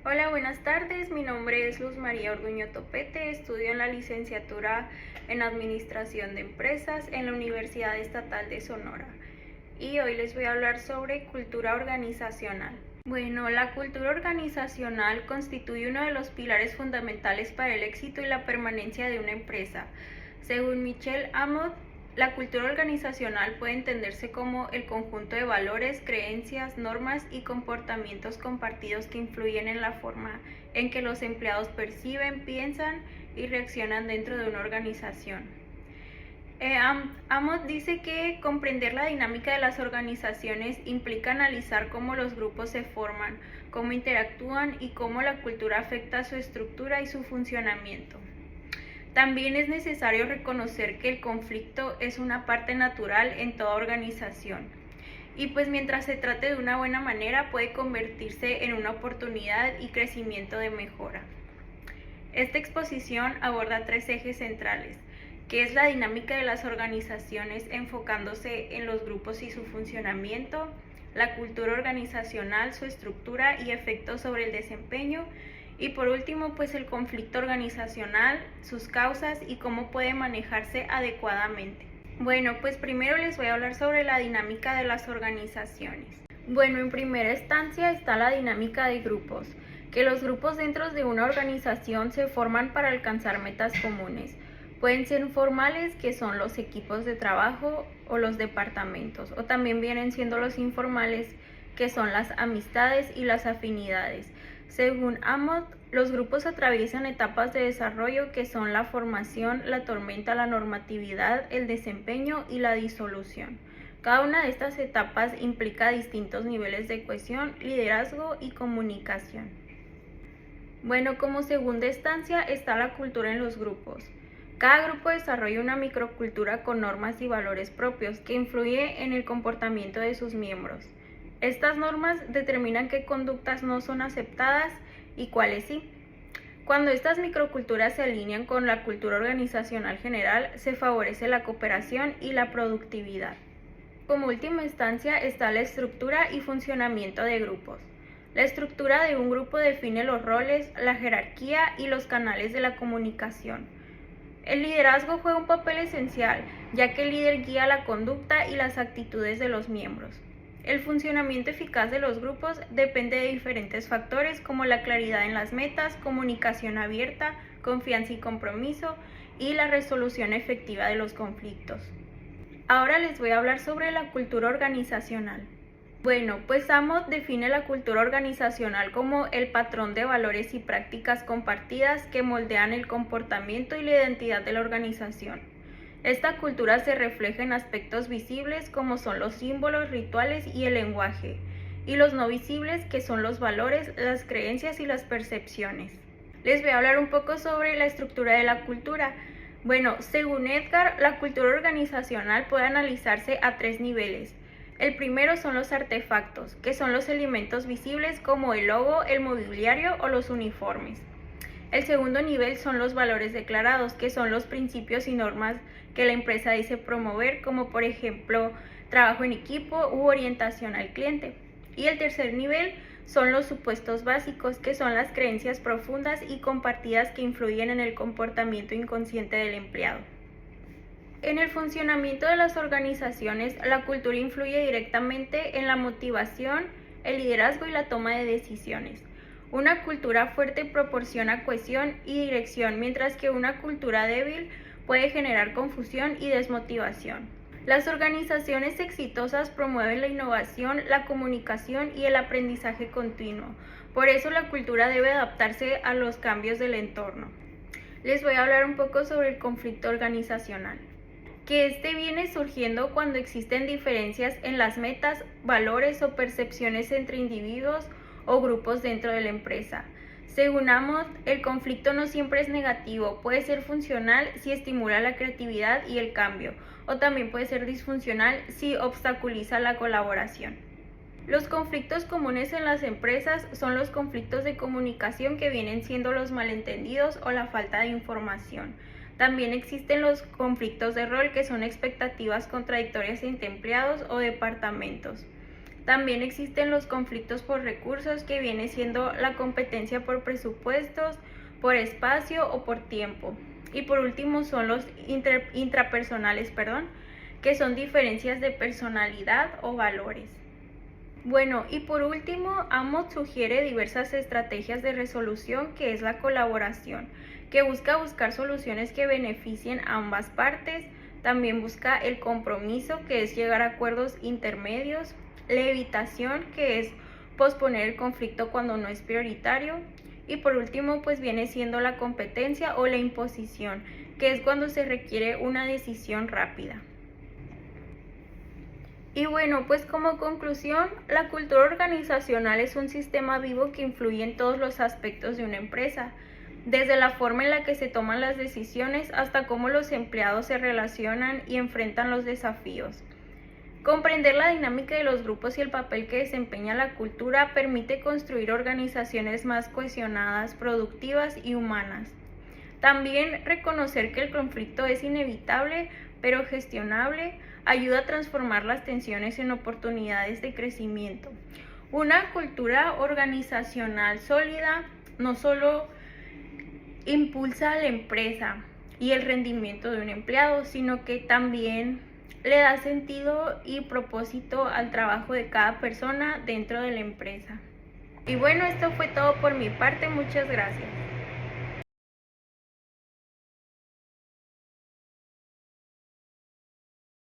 Hola, buenas tardes. Mi nombre es Luz María Orduño Topete. Estudio en la licenciatura en Administración de Empresas en la Universidad Estatal de Sonora. Y hoy les voy a hablar sobre cultura organizacional. Bueno, la cultura organizacional constituye uno de los pilares fundamentales para el éxito y la permanencia de una empresa. Según Michel Amott, la cultura organizacional puede entenderse como el conjunto de valores, creencias, normas y comportamientos compartidos que influyen en la forma en que los empleados perciben, piensan y reaccionan dentro de una organización. Amott dice que comprender la dinámica de las organizaciones implica analizar cómo los grupos se forman, cómo interactúan y cómo la cultura afecta su estructura y su funcionamiento. También es necesario reconocer que el conflicto es una parte natural en toda organización y pues mientras se trate de una buena manera puede convertirse en una oportunidad y crecimiento de mejora. Esta exposición aborda tres ejes centrales, que es la dinámica de las organizaciones enfocándose en los grupos y su funcionamiento, la cultura organizacional, su estructura y efectos sobre el desempeño, y por último, pues el conflicto organizacional, sus causas y cómo puede manejarse adecuadamente. Bueno, pues primero les voy a hablar sobre la dinámica de las organizaciones. Bueno, en primera instancia está la dinámica de grupos, que los grupos dentro de una organización se forman para alcanzar metas comunes. Pueden ser formales, que son los equipos de trabajo o los departamentos, o también vienen siendo los informales, que son las amistades y las afinidades. Según Amott, los grupos atraviesan etapas de desarrollo que son la formación, la tormenta, la normatividad, el desempeño y la disolución. Cada una de estas etapas implica distintos niveles de cohesión, liderazgo y comunicación. Bueno, como segunda instancia está la cultura en los grupos. Cada grupo desarrolla una microcultura con normas y valores propios que influye en el comportamiento de sus miembros. Estas normas determinan qué conductas no son aceptadas y cuáles sí. Cuando estas microculturas se alinean con la cultura organizacional general, se favorece la cooperación y la productividad. Como última instancia está la estructura y funcionamiento de grupos. La estructura de un grupo define los roles, la jerarquía y los canales de la comunicación. El liderazgo juega un papel esencial, ya que el líder guía la conducta y las actitudes de los miembros. El funcionamiento eficaz de los grupos depende de diferentes factores como la claridad en las metas, comunicación abierta, confianza y compromiso y la resolución efectiva de los conflictos. Ahora les voy a hablar sobre la cultura organizacional. Bueno, pues Amott define la cultura organizacional como el patrón de valores y prácticas compartidas que moldean el comportamiento y la identidad de la organización. Esta cultura se refleja en aspectos visibles como son los símbolos, rituales y el lenguaje, y los no visibles que son los valores, las creencias y las percepciones. Les voy a hablar un poco sobre la estructura de la cultura. Bueno, según Edgar, la cultura organizacional puede analizarse a tres niveles. El primero son los artefactos, que son los elementos visibles como el logo, el mobiliario o los uniformes. El segundo nivel son los valores declarados, que son los principios y normas que la empresa dice promover, como por ejemplo trabajo en equipo u orientación al cliente. Y el tercer nivel son los supuestos básicos, que son las creencias profundas y compartidas que influyen en el comportamiento inconsciente del empleado. En el funcionamiento de las organizaciones, la cultura influye directamente en la motivación, el liderazgo y la toma de decisiones. Una cultura fuerte proporciona cohesión y dirección, mientras que una cultura débil puede generar confusión y desmotivación. Las organizaciones exitosas promueven la innovación, la comunicación y el aprendizaje continuo. Por eso la cultura debe adaptarse a los cambios del entorno. Les voy a hablar un poco sobre el conflicto organizacional, que este viene surgiendo cuando existen diferencias en las metas, valores o percepciones entre individuos o grupos dentro de la empresa. Según Amott, el conflicto no siempre es negativo, puede ser funcional si estimula la creatividad y el cambio, o también puede ser disfuncional si obstaculiza la colaboración. Los conflictos comunes en las empresas son los conflictos de comunicación, que vienen siendo los malentendidos o la falta de información. También existen los conflictos de rol, que son expectativas contradictorias entre empleados o departamentos. También existen los conflictos por recursos, que viene siendo la competencia por presupuestos, por espacio o por tiempo. Y por último son los intrapersonales, que son diferencias de personalidad o valores. Bueno, y por último, Amos sugiere diversas estrategias de resolución, que es la colaboración, que buscar soluciones que beneficien a ambas partes. También busca el compromiso, que es llegar a acuerdos intermedios, la evitación, que es posponer el conflicto cuando no es prioritario, y por último pues viene siendo la competencia o la imposición, que es cuando se requiere una decisión rápida. Y bueno, pues como conclusión, la cultura organizacional es un sistema vivo que influye en todos los aspectos de una empresa, desde la forma en la que se toman las decisiones hasta cómo los empleados se relacionan y enfrentan los desafíos. Comprender la dinámica de los grupos y el papel que desempeña la cultura permite construir organizaciones más cohesionadas, productivas y humanas. También reconocer que el conflicto es inevitable, pero gestionable, ayuda a transformar las tensiones en oportunidades de crecimiento. Una cultura organizacional sólida no solo impulsa a la empresa y el rendimiento de un empleado, sino que también le da sentido y propósito al trabajo de cada persona dentro de la empresa. Y bueno, esto fue todo por mi parte, muchas gracias.